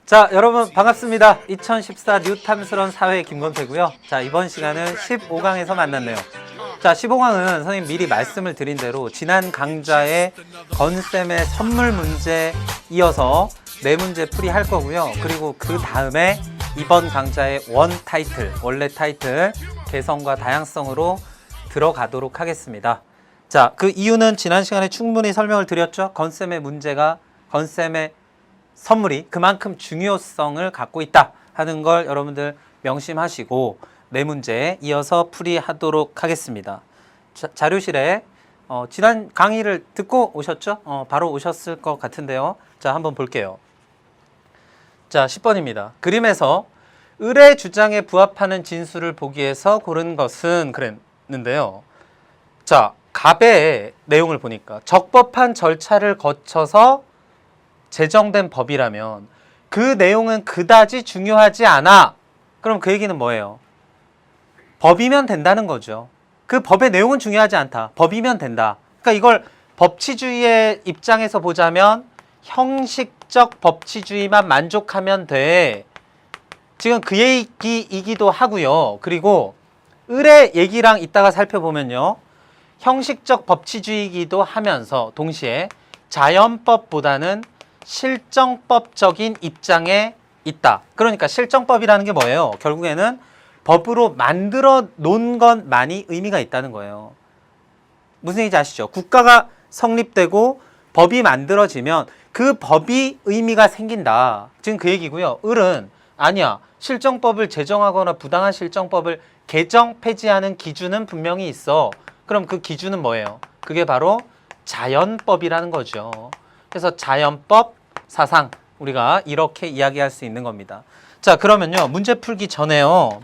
자, 여러분 반갑습니다. 2014 뉴탐스런 사회 김건태고요. 자, 이번 시간은 15강에서 만났네요. 자, 15강은 선생님 미리 말씀을 드린 대로 지난 강좌의 건쌤의 선물 문제 이어서 4문제 풀이할 거고요. 그리고 그 다음에 이번 강좌의 원 타이틀, 원래 타이틀 개성과 다양성으로 들어가도록 하겠습니다. 자, 그 이유는 지난 시간에 충분히 설명을 드렸죠. 건쌤의 문제가, 건쌤의 선물이 그만큼 중요성을 갖고 있다 하는 걸 여러분들 명심하시고 4문제 이어서 풀이하도록 하겠습니다. 자료실에 지난 강의를 듣고 오셨죠? 바로 오셨을 것 같은데요. 자, 한번 볼게요. 자, 10번입니다. 그림에서 을의 주장에 부합하는 진술을 보기 위해서 고른 것은 그랬는데요. 자, 갑의 내용을 보니까 적법한 절차를 거쳐서 제정된 법이라면 그 내용은 그다지 중요하지 않아. 그럼 그 얘기는 뭐예요? 법이면 된다는 거죠. 그 법의 내용은 중요하지 않다. 법이면 된다. 그러니까 이걸 법치주의의 입장에서 보자면 형식적 법치주의만 만족하면 돼. 지금 그 얘기이기도 하고요. 그리고 을의 얘기랑 이따가 살펴보면요. 형식적 법치주의이기도 하면서 동시에 자연법보다는 실정법적인 입장에 있다. 그러니까 실정법이라는 게 뭐예요? 결국에는 법으로 만들어 놓은 것만이 의미가 있다는 거예요. 무슨 얘기인지 아시죠? 국가가 성립되고 법이 만들어지면 그 법이 의미가 생긴다. 지금 그 얘기고요. 을은 아니야. 실정법을 제정하거나 부당한 실정법을 개정, 폐지하는 기준은 분명히 있어. 그럼 그 기준은 뭐예요? 그게 바로 자연법이라는 거죠. 그래서 자연법 사상, 우리가 이렇게 이야기할 수 있는 겁니다. 자, 그러면요. 문제 풀기 전에요.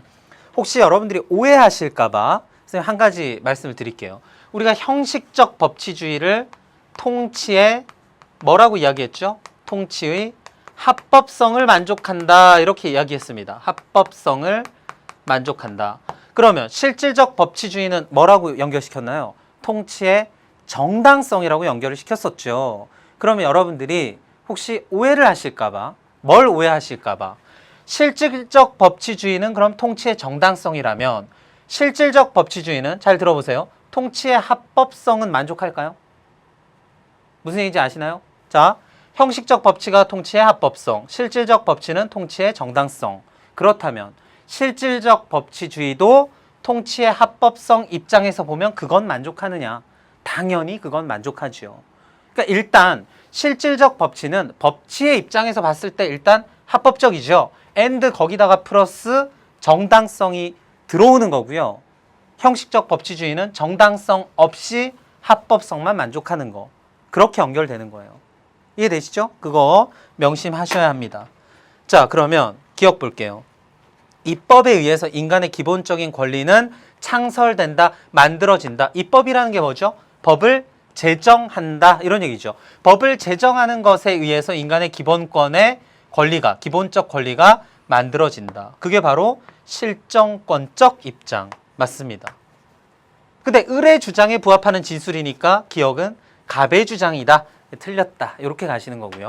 혹시 여러분들이 오해하실까봐 선생님 한 가지 말씀을 드릴게요. 우리가 형식적 법치주의를 통치의 뭐라고 이야기했죠? 통치의 합법성을 만족한다. 이렇게 이야기했습니다. 합법성을 만족한다. 그러면 실질적 법치주의는 뭐라고 연결시켰나요? 통치의 정당성이라고 연결을 시켰었죠. 그러면 여러분들이 혹시 오해를 하실까봐, 뭘 오해하실까봐, 실질적 법치주의는 그럼 통치의 정당성이라면 실질적 법치주의는, 잘 들어보세요, 통치의 합법성은 만족할까요? 무슨 얘기인지 아시나요? 자, 형식적 법치가 통치의 합법성, 실질적 법치는 통치의 정당성. 그렇다면 실질적 법치주의도 통치의 합법성 입장에서 보면 그건 만족하느냐? 당연히 그건 만족하죠. 그러니까 일단 실질적 법치는 법치의 입장에서 봤을 때 일단 합법적이죠. and 거기다가 플러스 정당성이 들어오는 거고요. 형식적 법치주의는 정당성 없이 합법성만 만족하는 거. 그렇게 연결되는 거예요. 이해되시죠? 그거 명심하셔야 합니다. 자, 그러면 기억 볼게요. 입법에 의해서 인간의 기본적인 권리는 창설된다, 만들어진다. 입법이라는 게 뭐죠? 법을 제정한다, 이런 얘기죠. 법을 제정하는 것에 의해서 인간의 기본권의 권리가, 기본적 권리가 만들어진다. 그게 바로 실정권적 입장 맞습니다. 근데 을의 주장에 부합하는 진술이니까 기억은 갑의 주장이다. 틀렸다. 이렇게 가시는 거고요.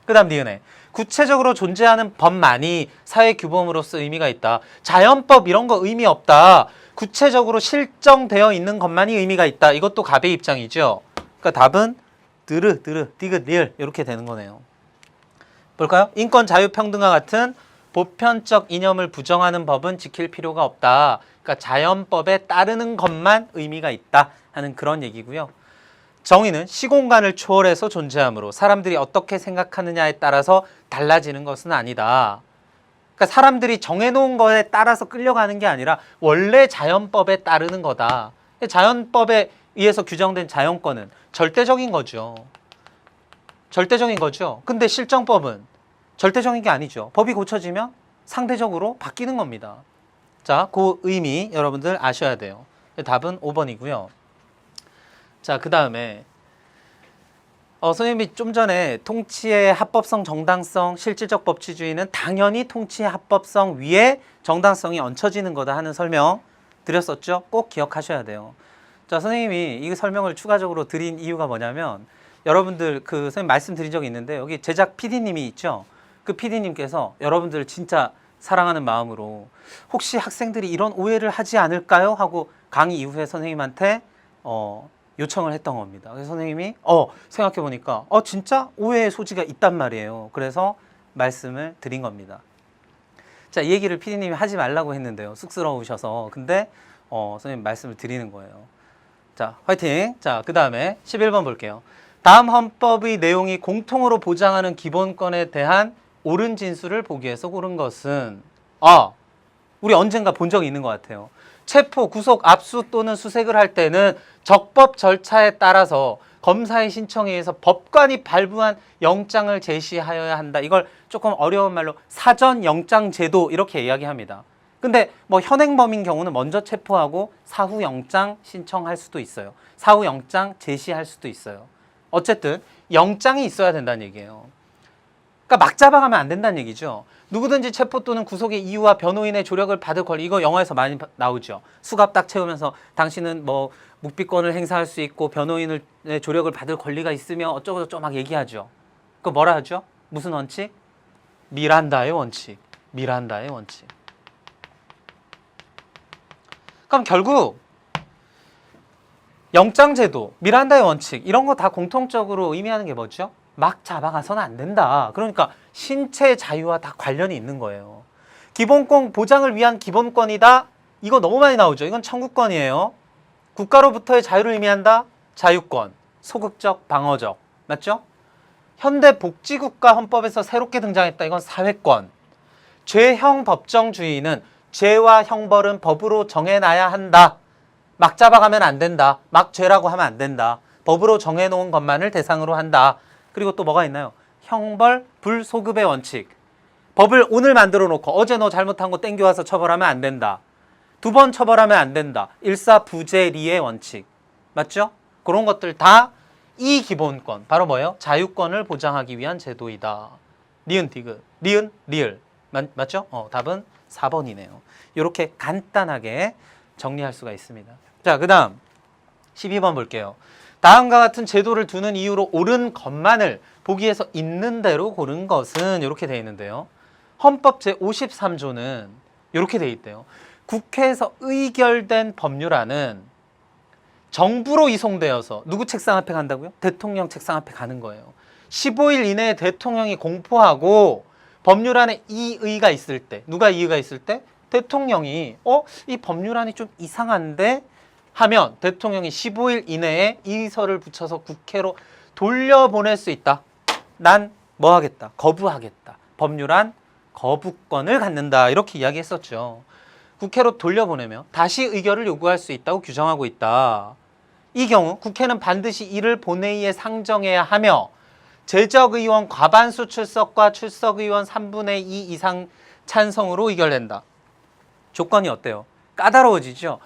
그 다음 니은에 구체적으로 존재하는 법만이 사회 규범으로서 의미가 있다. 자연법 이런 거 의미 없다. 구체적으로 실정되어 있는 것만이 의미가 있다. 이것도 갑의 입장이죠. 그러니까 답은 디귿, 리을 이렇게 되는 거네요. 볼까요? 인권, 자유, 평등과 같은 보편적 이념을 부정하는 법은 지킬 필요가 없다. 그러니까 자연법에 따르는 것만 의미가 있다 하는 그런 얘기고요. 정의는 시공간을 초월해서 존재하므로 사람들이 어떻게 생각하느냐에 따라서 달라지는 것은 아니다. 그러니까 사람들이 정해놓은 거에 따라서 끌려가는 게 아니라 원래 자연법에 따르는 거다. 자연법에 의해서 규정된 자연권은 절대적인 거죠. 절대적인 거죠. 근데 실정법은 절대적인 게 아니죠. 법이 고쳐지면 상대적으로 바뀌는 겁니다. 자, 그 의미 여러분들 아셔야 돼요. 답은 5번이고요. 자, 그 다음에 선생님이 좀 전에 통치의 합법성, 정당성, 실질적 법치주의는 당연히 통치의 합법성 위에 정당성이 얹혀지는 거다 하는 설명 드렸었죠. 꼭 기억하셔야 돼요. 자, 선생님이 이 설명을 추가적으로 드린 이유가 뭐냐면 여러분들 그 선생님 말씀드린 적이 있는데 여기 제작 PD님이 있죠. 그 PD님께서 여러분들을 진짜 사랑하는 마음으로 혹시 학생들이 이런 오해를 하지 않을까요? 하고 강의 이후에 선생님한테 요청을 했던 겁니다. 그래서 선생님이 생각해 보니까 진짜 오해의 소지가 있단 말이에요. 그래서 말씀을 드린 겁니다. 자, 이 얘기를 PD님이 하지 말라고 했는데요. 쑥스러우셔서. 근데 선생님 말씀을 드리는 거예요. 자, 화이팅. 자, 그 다음에 11번 볼게요. 다음 헌법의 내용이 공통으로 보장하는 기본권에 대한 옳은 진술을 보기 위해서 고른 것은 우리 언젠가 본 적이 있는 것 같아요. 체포, 구속, 압수 또는 수색을 할 때는 적법 절차에 따라서 검사의 신청에 의해서 법관이 발부한 영장을 제시하여야 한다. 이걸 조금 어려운 말로 사전 영장 제도 이렇게 이야기합니다. 근데 뭐 현행범인 경우는 먼저 체포하고 사후 영장 신청할 수도 있어요. 사후 영장 제시할 수도 있어요. 어쨌든 영장이 있어야 된다는 얘기예요. 그러니까 막 잡아가면 안 된다는 얘기죠. 누구든지 체포 또는 구속의 이유와 변호인의 조력을 받을 권리, 이거 영화에서 많이 나오죠. 수갑 딱 채우면서 당신은 뭐 묵비권을 행사할 수 있고 변호인의 조력을 받을 권리가 있으며 어쩌고저쩌고 막 얘기하죠. 그거 뭐라 하죠? 무슨 원칙? 미란다의 원칙. 미란다의 원칙. 그럼 결국 영장제도, 미란다의 원칙 이런 거 다 공통적으로 의미하는 게 뭐죠? 막 잡아가서는 안 된다. 그러니까 신체 자유와 다 관련이 있는 거예요. 기본권 보장을 위한 기본권이다. 이거 너무 많이 나오죠. 이건 청구권이에요. 국가로부터의 자유를 의미한다. 자유권, 소극적, 방어적. 맞죠? 현대 복지국가 헌법에서 새롭게 등장했다. 이건 사회권. 죄형 법정주의는 죄와 형벌은 법으로 정해놔야 한다. 막 잡아가면 안 된다. 막 죄라고 하면 안 된다. 법으로 정해놓은 것만을 대상으로 한다. 그리고 또 뭐가 있나요? 형벌 불소급의 원칙. 법을 오늘 만들어 놓고 어제 너 잘못한 거 땡겨와서 처벌하면 안 된다. 2번 처벌하면 안 된다. 일사부재리의 원칙. 맞죠? 그런 것들 다 이 기본권. 바로 뭐예요? 자유권을 보장하기 위한 제도이다. 니은 디귿. 니은 리을. 맞죠? 답은 4번이네요. 이렇게 간단하게 정리할 수가 있습니다. 자, 그 다음 12번 볼게요. 다음과 같은 제도를 두는 이유로 옳은 것만을 보기 위해서 있는 대로 고른 것은 이렇게 되어 있는데요. 헌법 제53조는 이렇게 되어 있대요. 국회에서 의결된 법률안은 정부로 이송되어서 누구 책상 앞에 간다고요? 대통령 책상 앞에 가는 거예요. 15일 이내에 대통령이 공포하고 법률안에 이의가 있을 때, 누가 이의가 있을 때? 대통령이 이 법률안이 좀 이상한데? 하면 대통령이 15일 이내에 이의서를 붙여서 국회로 돌려보낼 수 있다. 난 뭐 하겠다? 거부하겠다. 법률안 거부권을 갖는다. 이렇게 이야기했었죠. 국회로 돌려보내며 다시 의결을 요구할 수 있다고 규정하고 있다. 이 경우 국회는 반드시 이를 본회의에 상정해야 하며 제적의원 과반수 출석과 출석의원 3분의 2 이상 찬성으로 의결된다. 조건이 어때요? 까다로워지죠.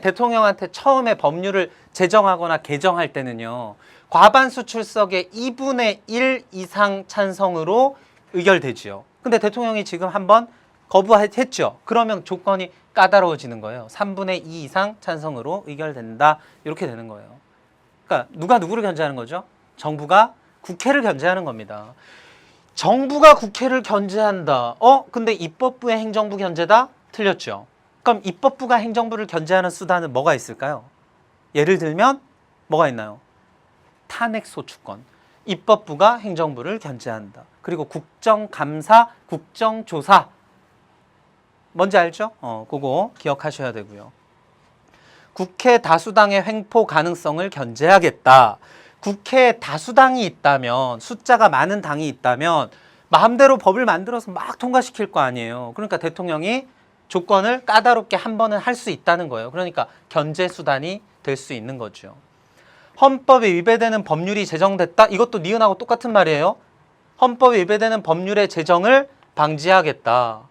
대통령한테 처음에 법률을 제정하거나 개정할 때는요. 과반수 출석의 2분의 1 이상 찬성으로 의결되지요. 근데 대통령이 지금 한번 거부했죠. 그러면 조건이 까다로워지는 거예요. 3분의 2 이상 찬성으로 의결된다. 이렇게 되는 거예요. 그러니까 누가 누구를 견제하는 거죠? 정부가 국회를 견제하는 겁니다. 정부가 국회를 견제한다. 근데 입법부의 행정부 견제다? 틀렸죠. 그럼 입법부가 행정부를 견제하는 수단은 뭐가 있을까요? 예를 들면 뭐가 있나요? 탄핵소추권. 입법부가 행정부를 견제한다. 그리고 국정감사, 국정조사. 뭔지 알죠? 그거 기억하셔야 되고요. 국회 다수당의 횡포 가능성을 견제하겠다. 국회에 다수당이 있다면, 숫자가 많은 당이 있다면 마음대로 법을 만들어서 막 통과시킬 거 아니에요. 그러니까 대통령이 조건을 까다롭게 한 번은 할 수 있다는 거예요. 그러니까 견제 수단이 될 수 있는 거죠. 헌법에 위배되는 법률이 제정됐다. 이것도 니은하고 똑같은 말이에요. 헌법에 위배되는 법률의 제정을 방지하겠다.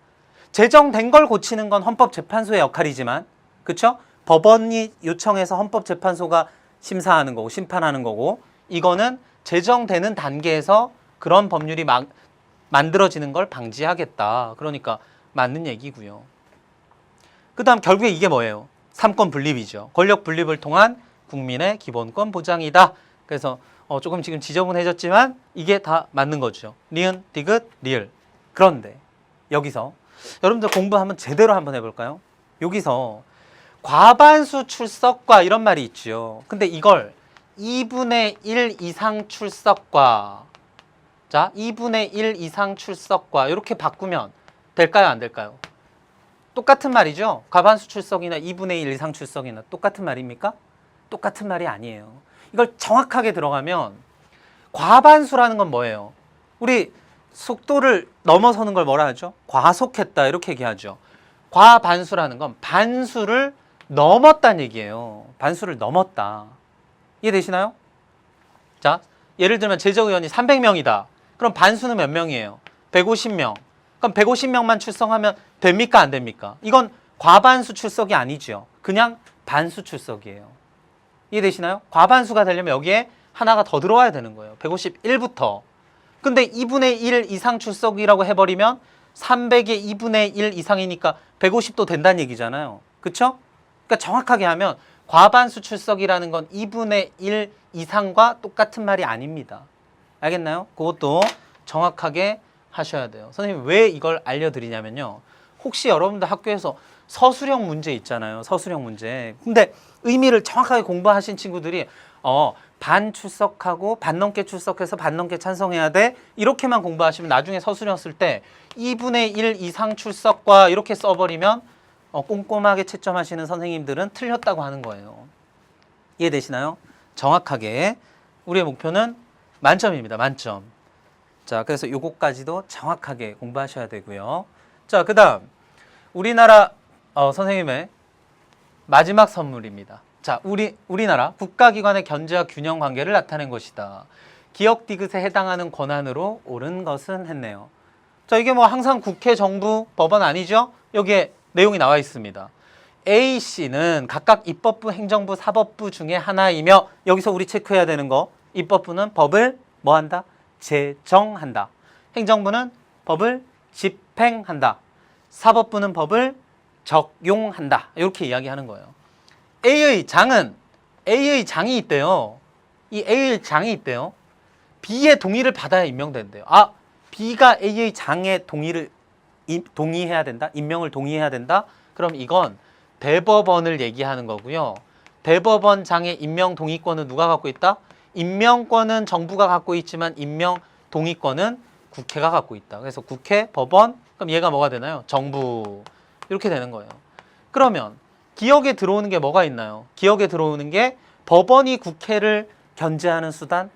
제정된 걸 고치는 건 헌법재판소의 역할이지만, 그렇죠? 법원이 요청해서 헌법재판소가 심사하는 거고 심판하는 거고, 이거는 제정되는 단계에서 그런 법률이 만들어지는 걸 방지하겠다. 그러니까 맞는 얘기고요. 그 다음 결국에 이게 뭐예요? 삼권 분립이죠. 권력 분립을 통한 국민의 기본권 보장이다. 그래서 조금 지금 지저분해졌지만 이게 다 맞는 거죠. 니은, 디귿, 리을. 그런데 여기서 여러분들 공부 한번 제대로 한번 해볼까요? 여기서 과반수 출석과 이런 말이 있죠. 근데 이걸 2분의 1 이상 출석과, 자, 2분의 1 이상 출석과 이렇게 바꾸면 될까요? 안 될까요? 똑같은 말이죠. 과반수 출석이나 2분의 1 이상 출석이나 똑같은 말입니까? 똑같은 말이 아니에요. 이걸 정확하게 들어가면 과반수라는 건 뭐예요? 우리 속도를 넘어서는 걸 뭐라 하죠? 과속했다 이렇게 얘기하죠. 과반수라는 건 반수를 넘었다는 얘기예요. 반수를 넘었다. 이해되시나요? 자, 예를 들면 제적의원이 300명이다. 그럼 반수는 몇 명이에요? 150명. 그럼 150명만 출석하면 됩니까? 안 됩니까? 이건 과반수 출석이 아니죠. 그냥 반수 출석이에요. 이해되시나요? 과반수가 되려면 여기에 하나가 더 들어와야 되는 거예요. 151부터. 근데 2분의 1 이상 출석이라고 해버리면 300의 2분의 1 이상이니까 150도 된다는 얘기잖아요. 그쵸? 그러니까 정확하게 하면 과반수 출석이라는 건 2분의 1 이상과 똑같은 말이 아닙니다. 알겠나요? 그것도 정확하게 하셔야 돼요. 선생님 왜 이걸 알려드리냐면요. 혹시 여러분들 학교에서 서술형 문제 있잖아요. 서술형 문제. 근데 의미를 정확하게 공부하신 친구들이 반 출석하고 반 넘게 출석해서 반 넘게 찬성해야 돼. 이렇게만 공부하시면 나중에 서술형 쓸 때 2분의 1 이상 출석과 이렇게 써버리면 꼼꼼하게 채점하시는 선생님들은 틀렸다고 하는 거예요. 이해되시나요? 정확하게 우리의 목표는 만점입니다. 만점. 자, 그래서 요거까지도 정확하게 공부하셔야 되고요. 자, 그 다음 우리나라 선생님의 마지막 선물입니다. 자, 우리나라 국가기관의 견제와 균형 관계를 나타낸 것이다. 기역 디귿에 해당하는 권한으로 옳은 것은 했네요. 자, 이게 뭐 항상 국회, 정부, 법원 아니죠? 여기에 내용이 나와 있습니다. A, C는 각각 입법부, 행정부, 사법부 중에 하나이며 여기서 우리 체크해야 되는 거 입법부는 법을 뭐 한다? 제정한다. 행정부는 법을 집행한다. 사법부는 법을 적용한다. 이렇게 이야기하는 거예요. A의 장이 있대요. 이 A의 장이 있대요. B의 동의를 받아야 임명된대요. 아, B가 A의 장의 동의해야 된다? 임명을 동의해야 된다? 그럼 이건 대법원을 얘기하는 거고요. 대법원 장의 임명 동의권은 누가 갖고 있다? 임명권은 정부가 갖고 있지만 임명 동의권은 국회가 갖고 있다. 그래서 국회, 법원, 그럼 얘가 뭐가 되나요? 정부. 이렇게 되는 거예요. 그러면 기역에 들어오는 게 뭐가 있나요? 기역에 들어오는 게 법원이 국회를 견제하는 수단?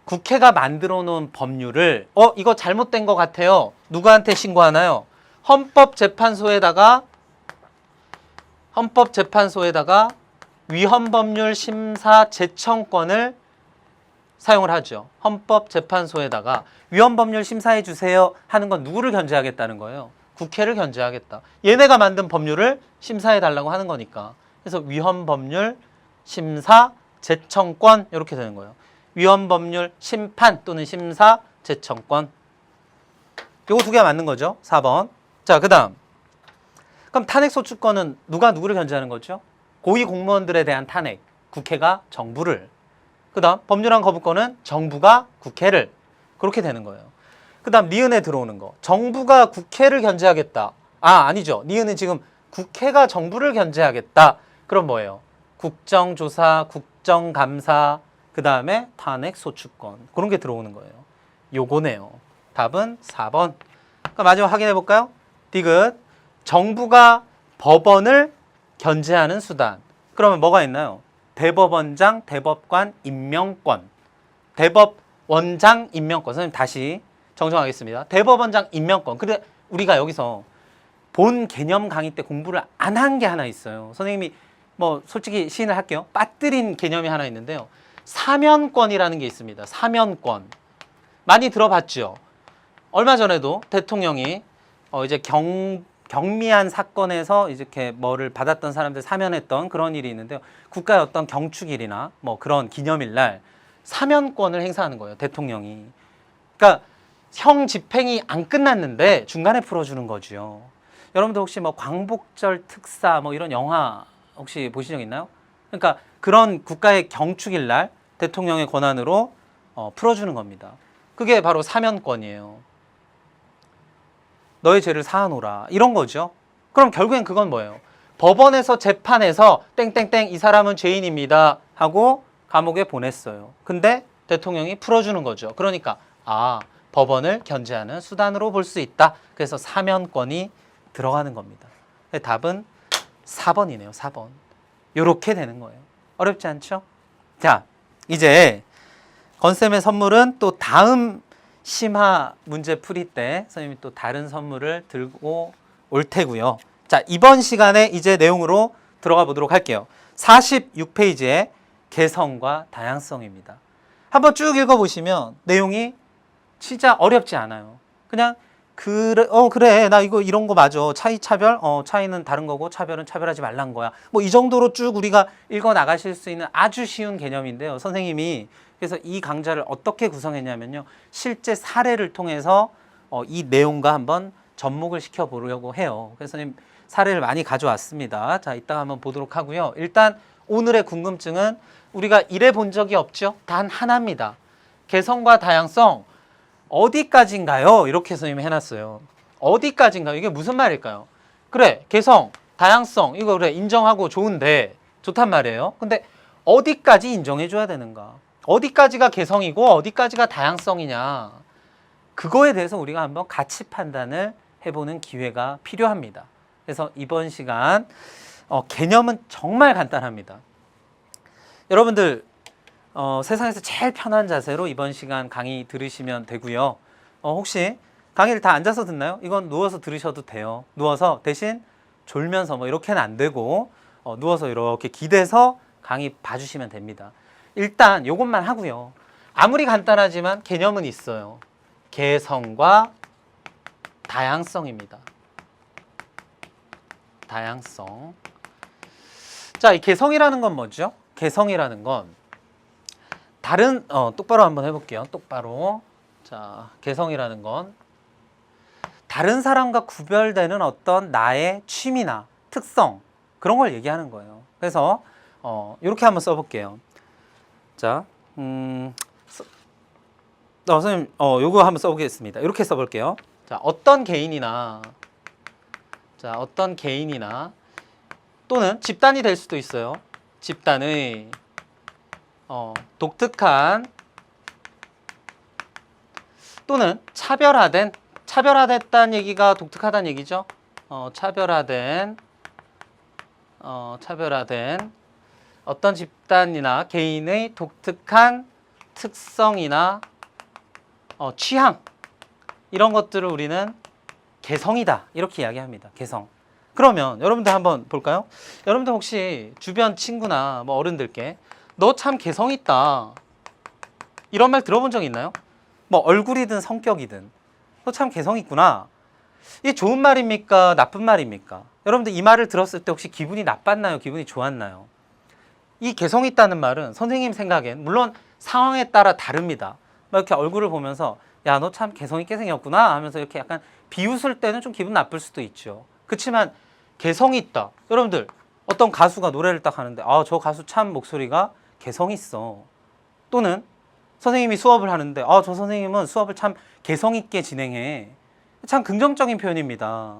국회가 만들어 놓은 법률을 이거 잘못된 것 같아요. 누구한테 신고하나요? 헌법재판소에다가 위헌법률 심사 제청권을 사용을 하죠. 헌법재판소에다가 위헌법률 심사해 주세요 하는 건 누구를 견제하겠다는 거예요? 국회를 견제하겠다. 얘네가 만든 법률을 심사해 달라고 하는 거니까. 그래서 위헌법률 심사 제청권 이렇게 되는 거예요. 위헌법률 심판 또는 심사 제청권. 요거 두 개가 맞는 거죠. 4번. 자, 그 다음. 그럼 탄핵소추권은 누가 누구를 견제하는 거죠? 고위공무원들에 대한 탄핵. 국회가 정부를. 그 다음 법률안 거부권은 정부가 국회를. 그렇게 되는 거예요. 그 다음 니은에 들어오는 거. 정부가 국회를 견제하겠다. 아니죠. 니은은 지금 국회가 정부를 견제하겠다. 그럼 뭐예요? 국정조사, 국정감사, 그 다음에 탄핵소추권. 그런 게 들어오는 거예요. 요거네요. 답은 4번. 그럼 마지막 확인해 볼까요? 디귿. 정부가 법원을 견제하는 수단. 그러면 뭐가 있나요? 대법원장, 대법관 임명권. 대법원장 임명권. 선생님 다시 정정하겠습니다. 대법원장 임명권. 근데 우리가 여기서 본 개념 강의 때 공부를 안 한 게 하나 있어요. 선생님이 뭐 솔직히 시인을 할게요. 빠뜨린 개념이 하나 있는데요. 사면권이라는 게 있습니다. 사면권. 많이 들어봤죠? 얼마 전에도 대통령이 이제 경미한 사건에서 이렇게 뭐를 받았던 사람들 사면했던 그런 일이 있는데요. 국가의 어떤 경축일이나 뭐 그런 기념일날 사면권을 행사하는 거예요. 대통령이. 그러니까 형 집행이 안 끝났는데 중간에 풀어주는 거죠. 여러분들 혹시 뭐 광복절 특사 뭐 이런 영화 혹시 보신 적 있나요? 그러니까 그런 국가의 경축일날 대통령의 권한으로 풀어주는 겁니다. 그게 바로 사면권이에요. 너의 죄를 사하노라 이런 거죠. 그럼 결국엔 그건 뭐예요? 법원에서 재판에서 땡땡땡 이 사람은 죄인입니다 하고 감옥에 보냈어요. 근데 대통령이 풀어주는 거죠. 그러니까 법원을 견제하는 수단으로 볼 수 있다. 그래서 사면권이 들어가는 겁니다. 답은 4번이네요. 4번. 요렇게 되는 거예요. 어렵지 않죠? 자, 이제 건쌤의 선물은 또 다음 심화 문제 풀이 때 선생님이 또 다른 선물을 들고 올 테고요. 자, 이번 시간에 이제 내용으로 들어가 보도록 할게요. 46페이지에 개성과 다양성입니다. 한번 쭉 읽어보시면 내용이 진짜 어렵지 않아요. 그냥 그래 나 이런 거 맞아. 차이 차별 차이는 다른 거고 차별은 차별하지 말란 거야. 뭐 이 정도로 쭉 우리가 읽어 나가실 수 있는 아주 쉬운 개념인데요. 선생님이 그래서 이 강좌를 어떻게 구성했냐면요. 실제 사례를 통해서 이 내용과 한번 접목을 시켜 보려고 해요. 그래서 선생님 사례를 많이 가져왔습니다. 자, 이따가 한번 보도록 하고요. 일단 오늘의 궁금증은 우리가 이래 본 적이 없죠. 단 하나입니다. 개성과 다양성 어디까지인가요? 이렇게 선생님이 해놨어요. 어디까지인가요? 이게 무슨 말일까요? 그래, 개성, 다양성 이거 그래 인정하고 좋은데 좋단 말이에요. 근데 어디까지 인정해줘야 되는가? 어디까지가 개성이고 어디까지가 다양성이냐? 그거에 대해서 우리가 한번 가치 판단을 해보는 기회가 필요합니다. 그래서 이번 시간 개념은 정말 간단합니다. 여러분들 세상에서 제일 편한 자세로 이번 시간 강의 들으시면 되고요. 혹시 강의를 다 앉아서 듣나요? 이건 누워서 들으셔도 돼요. 누워서 대신 졸면서 뭐 이렇게는 안 되고 누워서 이렇게 기대서 강의 봐주시면 됩니다. 일단 이것만 하고요. 아무리 간단하지만 개념은 있어요. 개성과 다양성입니다. 다양성. 자, 이 개성이라는 건 뭐죠? 개성이라는 건 다른 똑바로 한번 해볼게요. 똑바로. 자, 개성이라는 건 다른 사람과 구별되는 어떤 나의 취미나 특성 그런 걸 얘기하는 거예요. 그래서 이렇게 한번 써볼게요. 자, 선생님, 요거 한번 써보겠습니다. 이렇게 써볼게요. 자, 어떤 개인이나 또는 집단이 될 수도 있어요. 집단의 독특한 또는 차별화됐다는 얘기가 독특하다는 얘기죠. 차별화된 어떤 집단이나 개인의 독특한 특성이나 취향 이런 것들을 우리는 개성이다 이렇게 이야기합니다. 개성. 그러면 여러분들 한번 볼까요? 여러분들 혹시 주변 친구나 뭐 어른들께 너 참 개성 있다 이런 말 들어본 적 있나요? 뭐 얼굴이든 성격이든 너 참 개성 있구나. 이게 좋은 말입니까? 나쁜 말입니까? 여러분들 이 말을 들었을 때 혹시 기분이 나빴나요? 기분이 좋았나요? 이 개성 있다는 말은 선생님 생각엔 물론 상황에 따라 다릅니다. 막 이렇게 얼굴을 보면서 야, 너 참 개성 있게 생겼구나 하면서 이렇게 약간 비웃을 때는 좀 기분 나쁠 수도 있죠. 그렇지만 개성이 있다. 여러분들 어떤 가수가 노래를 딱 하는데 저 가수 참 목소리가 개성 있어. 또는 선생님이 수업을 하는데 저 선생님은 수업을 참 개성 있게 진행해. 참 긍정적인 표현입니다.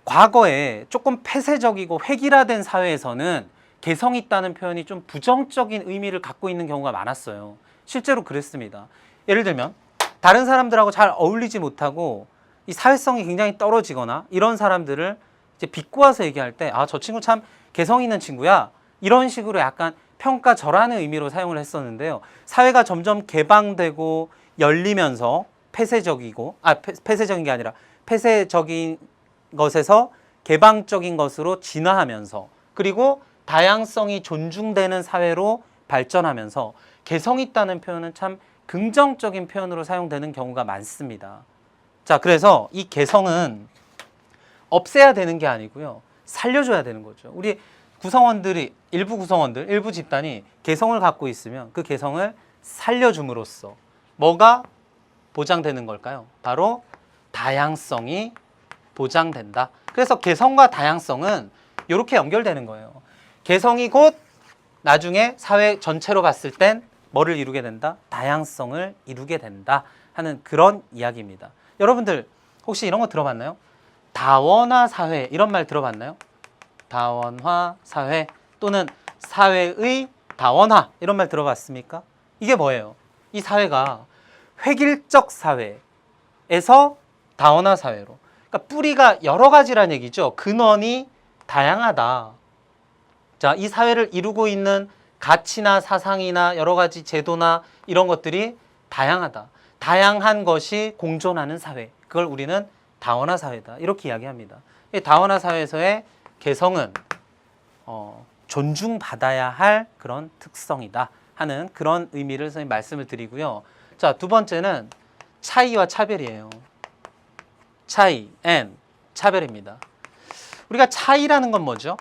과거에 조금 폐쇄적이고 획일화된 사회에서는 개성 있다는 표현이 좀 부정적인 의미를 갖고 있는 경우가 많았어요. 실제로 그랬습니다. 예를 들면 다른 사람들하고 잘 어울리지 못하고 이 사회성이 굉장히 떨어지거나 이런 사람들을 이제 비꼬아서 얘기할 때 저 친구 참 개성 있는 친구야 이런 식으로 약간 평가절하는 의미로 사용을 했었는데요. 사회가 점점 개방되고 열리면서 폐쇄적인 게 아니라 폐쇄적인 것에서 개방적인 것으로 진화하면서 그리고 다양성이 존중되는 사회로 발전하면서 개성 있다는 표현은 참 긍정적인 표현으로 사용되는 경우가 많습니다. 자, 그래서 이 개성은 없애야 되는 게 아니고요. 살려줘야 되는 거죠. 우리 일부 집단이 개성을 갖고 있으면 그 개성을 살려줌으로써 뭐가 보장되는 걸까요? 바로 다양성이 보장된다. 그래서 개성과 다양성은 이렇게 연결되는 거예요. 개성이 곧 나중에 사회 전체로 봤을 땐 뭐를 이루게 된다? 다양성을 이루게 된다 하는 그런 이야기입니다. 여러분들 혹시 이런 거 들어봤나요? 다원화 사회 이런 말 들어봤나요? 다원화 사회 또는 사회의 다원화 이런 말 들어봤습니까? 이게 뭐예요? 이 사회가 획일적 사회에서 다원화 사회로, 그러니까 뿌리가 여러 가지란 얘기죠. 근원이 다양하다. 자, 이 사회를 이루고 있는 가치나 사상이나 여러 가지 제도나 이런 것들이 다양하다. 다양한 것이 공존하는 사회. 그걸 우리는 다원화 사회다. 이렇게 이야기합니다. 이 다원화 사회에서의 개성은 존중받아야 할 그런 특성이다 하는 그런 의미를 선생님 말씀을 드리고요. 자, 두 번째는 차이와 차별이에요. 차이, and 차별입니다. 우리가 차이라는 건 뭐죠?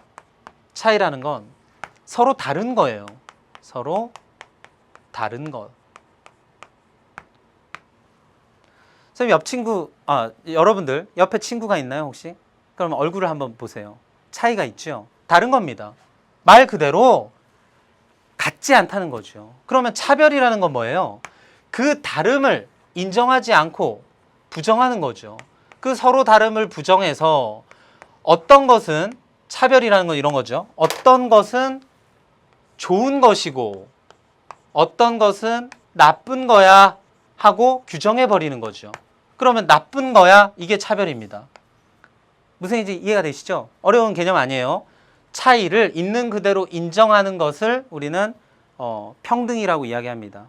차이라는 건 서로 다른 거예요. 서로 다른 것. 선생님 옆 친구, 여러분들 옆에 친구가 있나요 혹시? 그럼 얼굴을 한번 보세요. 차이가 있죠? 다른 겁니다. 말 그대로 같지 않다는 거죠. 그러면 차별이라는 건 뭐예요? 그 다름을 인정하지 않고 부정하는 거죠. 그 서로 다름을 부정해서 어떤 것은 차별이라는 건 이런 거죠. 어떤 것은 좋은 것이고 어떤 것은 나쁜 거야 하고 규정해 버리는 거죠. 그러면 나쁜 거야 이게 차별입니다. 무슨 얘기인지 이해가 되시죠? 어려운 개념 아니에요. 차이를 있는 그대로 인정하는 것을 우리는 평등이라고 이야기합니다.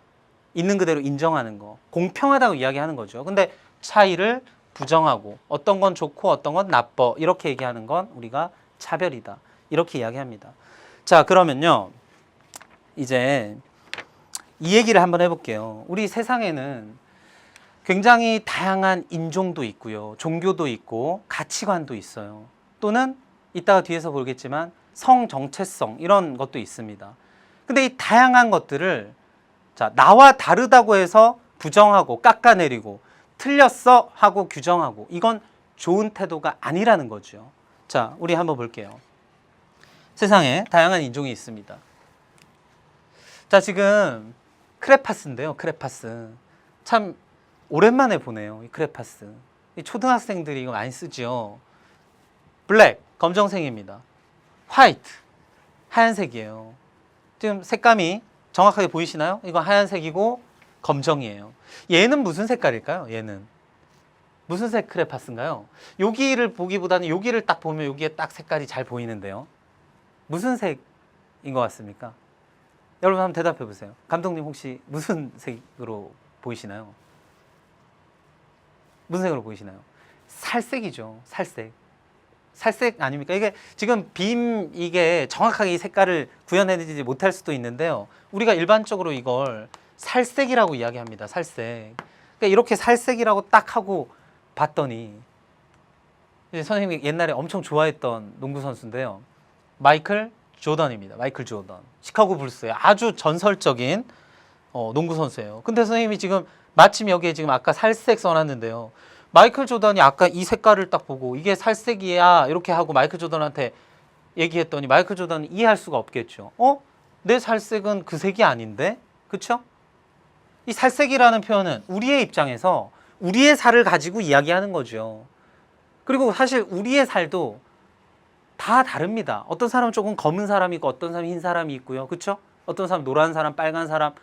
있는 그대로 인정하는 거, 공평하다고 이야기하는 거죠. 근데 차이를 부정하고 어떤 건 좋고 어떤 건 나빠 이렇게 얘기하는 건 우리가 차별이다 이렇게 이야기합니다. 자, 그러면요 이제 이 얘기를 한번 해볼게요. 우리 세상에는 굉장히 다양한 인종도 있고요, 종교도 있고 가치관도 있어요. 또는 이따가 뒤에서 보겠지만 성 정체성 이런 것도 있습니다. 근데 이 다양한 것들을 자, 나와 다르다고 해서 부정하고 깎아내리고 틀렸어 하고 규정하고 이건 좋은 태도가 아니라는 거죠. 자, 우리 한번 볼게요. 세상에 다양한 인종이 있습니다. 자, 지금 크레파스인데요. 크레파스. 참 오랜만에 보네요. 이 크레파스. 이 초등학생들이 이거 많이 쓰죠. 블랙, 검정색입니다. 화이트, 하얀색이에요. 지금 색감이 정확하게 보이시나요? 이거 하얀색이고 검정이에요. 얘는 무슨 색깔일까요? 얘는 무슨 색 크레파스인가요? 여기를 보기보다는 여기를 딱 보면 여기에 딱 색깔이 잘 보이는데요. 무슨 색인 것 같습니까? 여러분 한번 대답해 보세요. 감독님 혹시 무슨 색으로 보이시나요? 무슨 색으로 보이시나요? 살색이죠. 살색. 살색 아닙니까? 이게 지금 이게 정확하게 이 색깔을 구현해내지 못할 수도 있는데요. 우리가 일반적으로 이걸 살색이라고 이야기합니다. 살색. 그러니까 이렇게 살색이라고 딱 하고 봤더니 이제 선생님이 옛날에 엄청 좋아했던 농구 선수인데요. 마이클 조던입니다. 마이클 조던. 시카고 불스의 아주 전설적인 농구 선수예요. 근데 선생님이 지금 마침 여기에 지금 아까 살색 써놨는데요. 마이클 조던이 아까 이 색깔을 딱 보고 이게 살색이야 이렇게 하고 마이클 조던한테 얘기했더니 마이클 조던은 이해할 수가 없겠죠. 내 살색은 그 색이 아닌데? 그쵸? 이 살색이라는 표현은 우리의 입장에서 우리의 살을 가지고 이야기하는 거죠. 그리고 사실 우리의 살도 다 다릅니다. 어떤 사람은 조금 검은 사람이 있고 어떤 사람은 흰 사람이 있고요. 그쵸? 어떤 사람은 노란 사람, 빨간 사람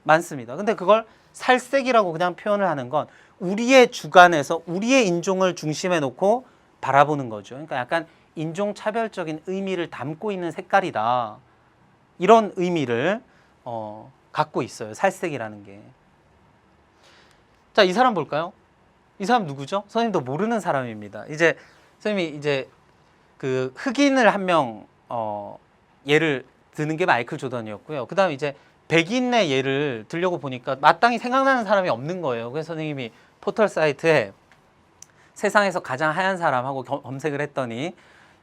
많습니다. 근데 그걸 살색이라고 그냥 표현을 하는 건 우리의 주관에서 우리의 인종을 중심에 놓고 바라보는 거죠. 그러니까 약간 인종차별적인 의미를 담고 있는 색깔이다. 이런 의미를 갖고 있어요. 살색이라는 게. 자, 이 사람 볼까요? 이 사람 누구죠? 선생님도 모르는 사람입니다. 이제 선생님이 이제 그 흑인을 한 명 예를 드는 게 마이클 조던이었고요. 그 다음에 이제 백인의 예를 들려고 보니까 마땅히 생각나는 사람이 없는 거예요. 그래서 선생님이 포털 사이트에 세상에서 가장 하얀 사람하고 검색을 했더니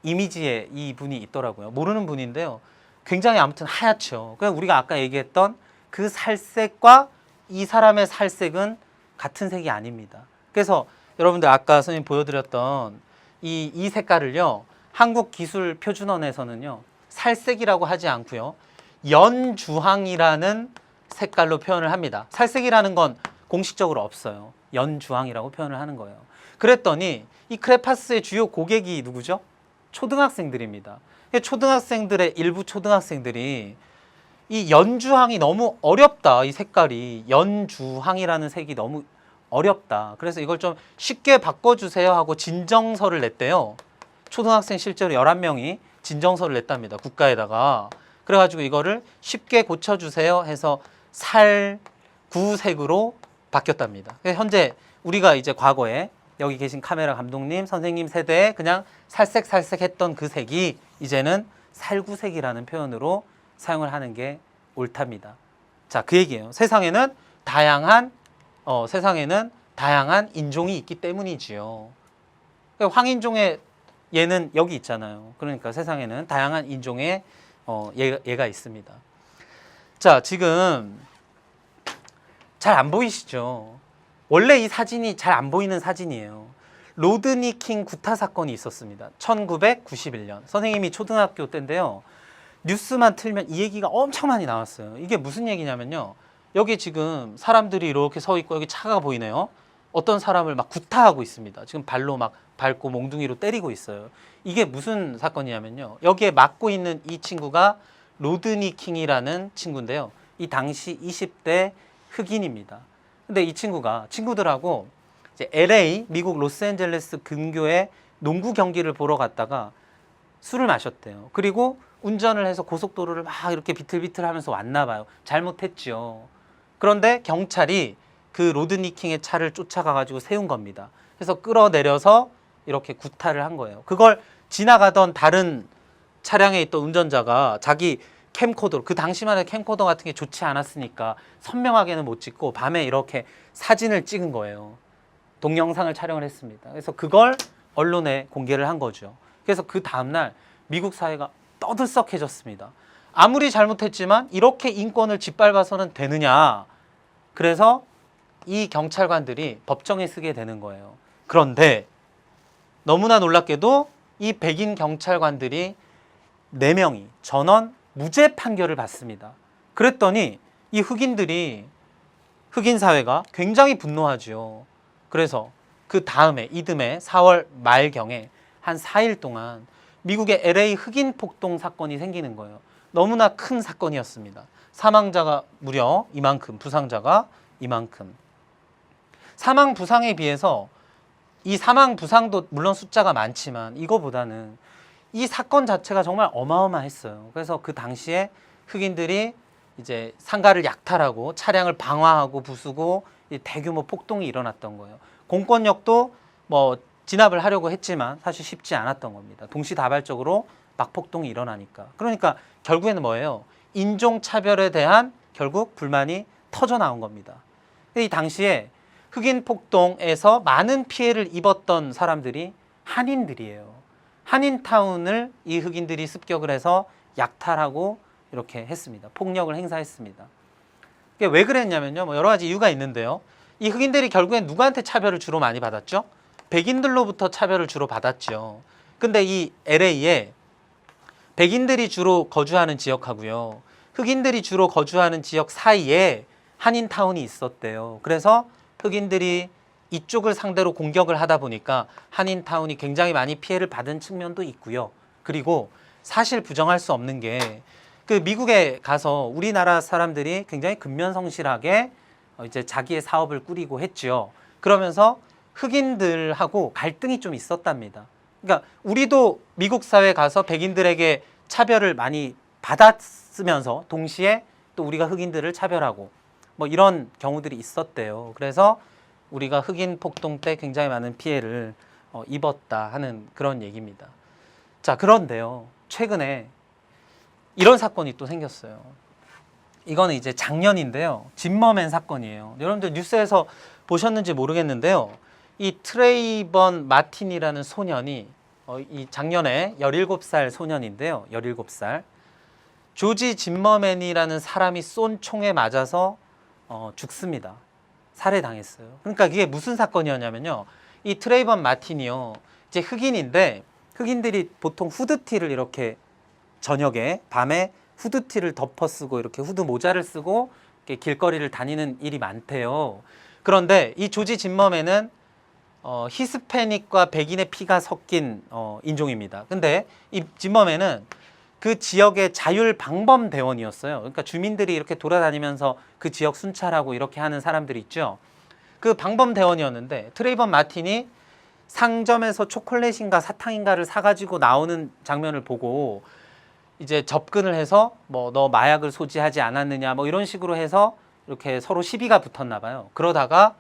이미지에 이 분이 있더라고요. 모르는 분인데요. 굉장히 아무튼 하얗죠. 그냥 우리가 아까 얘기했던 그 살색과 이 사람의 살색은 같은 색이 아닙니다. 그래서 여러분들 아까 선생님 보여드렸던 이 색깔을요. 한국기술표준원에서는요. 살색이라고 하지 않고요. 연주황이라는 색깔로 표현을 합니다. 살색이라는 건 공식적으로 없어요. 연주황이라고 표현을 하는 거예요. 그랬더니 이 크레파스의 주요 고객이 누구죠? 초등학생들입니다. 초등학생들의 일부 초등학생들이 이 연주황이 너무 어렵다. 이 색깔이 연주황이라는 색이 너무 어렵다. 그래서 이걸 좀 쉽게 바꿔주세요 하고 진정서를 냈대요. 초등학생 실제로 11명이 진정서를 냈답니다. 국가에다가. 그래가지고 이거를 쉽게 고쳐주세요 해서 살구색으로 바뀌었답니다. 현재 우리가 이제 과거에 여기 계신 카메라 감독님, 선생님 세대에 그냥 살색살색 했던 그 색이 이제는 살구색이라는 표현으로 사용을 하는 게 옳답니다. 자, 그 얘기예요. 세상에는 다양한 인종이 있기 때문이지요. 황인종의 얘는 여기 있잖아요. 그러니까 세상에는 다양한 인종의 얘가 있습니다. 자, 지금 잘 안 보이시죠? 원래 이 사진이 잘 안 보이는 사진이에요. 로드니 킹 구타 사건이 있었습니다. 1991년. 선생님이 초등학교 때인데요. 뉴스만 틀면 이 얘기가 엄청 많이 나왔어요. 이게 무슨 얘기냐면요. 여기 지금 사람들이 이렇게 서 있고 여기 차가 보이네요. 어떤 사람을 막 구타하고 있습니다. 지금 발로 막 밟고 몽둥이로 때리고 있어요. 이게 무슨 사건이냐면요. 여기에 맡고 있는 이 친구가 로드니 킹이라는 친구인데요. 이 당시 20대 흑인입니다. 근데 이 친구가 친구들하고 이제 LA, 미국 로스앤젤레스 근교에 농구 경기를 보러 갔다가 술을 마셨대요. 그리고 운전을 해서 고속도로를 막 이렇게 비틀비틀 하면서 왔나 봐요. 잘못했죠. 그런데 경찰이 그 로드니 킹의 차를 쫓아가가지고 세운 겁니다. 그래서 끌어내려서 이렇게 구타를 한 거예요. 그걸 지나가던 다른 차량에 있던 운전자가 자기 캠코더, 그 당시만 해도 캠코더 같은 게 좋지 않았으니까 선명하게는 못 찍고 밤에 이렇게 사진을 찍은 거예요. 동영상을 촬영을 했습니다. 그래서 그걸 언론에 공개를 한 거죠. 그래서 그 다음날 미국 사회가 떠들썩해졌습니다. 아무리 잘못했지만 이렇게 인권을 짓밟아서는 되느냐. 그래서 이 경찰관들이 법정에 서게 되는 거예요. 그런데 너무나 놀랍게도 이 백인 경찰관들이 4명이 전원 무죄 판결을 받습니다. 그랬더니 이 흑인들이, 흑인 사회가 굉장히 분노하죠. 그래서 그 다음에 이듬해 4월 말경에 한 4일 동안 미국의 LA 흑인 폭동 사건이 생기는 거예요. 너무나 큰 사건이었습니다. 사망자가 무려 이만큼, 부상자가 이만큼. 사망 부상에 비해서 이 사망 부상도 물론 숫자가 많지만 이거보다는 이 사건 자체가 정말 어마어마했어요. 그래서 그 당시에 흑인들이 이제 상가를 약탈하고 차량을 방화하고 부수고 대규모 폭동이 일어났던 거예요. 공권력도 뭐 진압을 하려고 했지만 사실 쉽지 않았던 겁니다. 동시다발적으로 막 폭동이 일어나니까. 그러니까 결국에는 뭐예요? 인종차별에 대한 결국 불만이 터져 나온 겁니다. 이 당시에 흑인 폭동에서 많은 피해를 입었던 사람들이 한인들이에요. 한인타운을 이 흑인들이 습격을 해서 약탈하고 이렇게 했습니다. 폭력을 행사했습니다. 이게 왜 그랬냐면요. 뭐 여러 가지 이유가 있는데요. 이 흑인들이 결국엔 누구한테 차별을 주로 많이 받았죠? 백인들로부터 차별을 주로 받았죠. 근데 이 LA에 백인들이 주로 거주하는 지역하고요. 흑인들이 주로 거주하는 지역 사이에 한인타운이 있었대요. 그래서 흑인들이 이쪽을 상대로 공격을 하다 보니까 한인타운이 굉장히 많이 피해를 받은 측면도 있고요. 그리고 사실 부정할 수 없는 게 그 미국에 가서 우리나라 사람들이 굉장히 근면성실하게 이제 자기의 사업을 꾸리고 했죠. 그러면서 흑인들하고 갈등이 좀 있었답니다. 그러니까 우리도 미국 사회에 가서 백인들에게 차별을 많이 받았으면서 동시에 또 우리가 흑인들을 차별하고 뭐 이런 경우들이 있었대요. 그래서 우리가 흑인 폭동 때 굉장히 많은 피해를 입었다 하는 그런 얘기입니다. 자, 그런데요. 최근에 이런 사건이 또 생겼어요. 이거는 이제 작년인데요. 짐머맨 사건이에요. 여러분들 뉴스에서 보셨는지 모르겠는데요. 이 트레이번 마틴이라는 소년이 이 작년에 17살 소년인데요. 17살. 조지 짐머맨이라는 사람이 쏜 총에 맞아서 죽습니다. 살해당했어요. 그러니까 이게 무슨 사건이었냐면요. 이 트레이번 마틴이요. 이제 흑인인데 흑인들이 보통 후드티를 이렇게 저녁에 밤에 후드티를 덮어 쓰고 이렇게 후드 모자를 쓰고 길거리를 다니는 일이 많대요. 그런데 이 조지 진머맨은 히스패닉과 백인의 피가 섞인 인종입니다. 근데 이 진머맨은 그 지역의 자율방범대원이었어요. 그러니까 주민들이 이렇게 돌아다니면서 그 지역 순찰하고 이렇게 하는 사람들이 있죠. 그 방범대원이었는데 트레이번 마틴이 상점에서 초콜릿인가 사탕인가를 사가지고 나오는 장면을 보고 이제 접근을 해서 뭐 너 마약을 소지하지 않았느냐 뭐 이런 식으로 해서 이렇게 서로 시비가 붙었나 봐요. 그러다가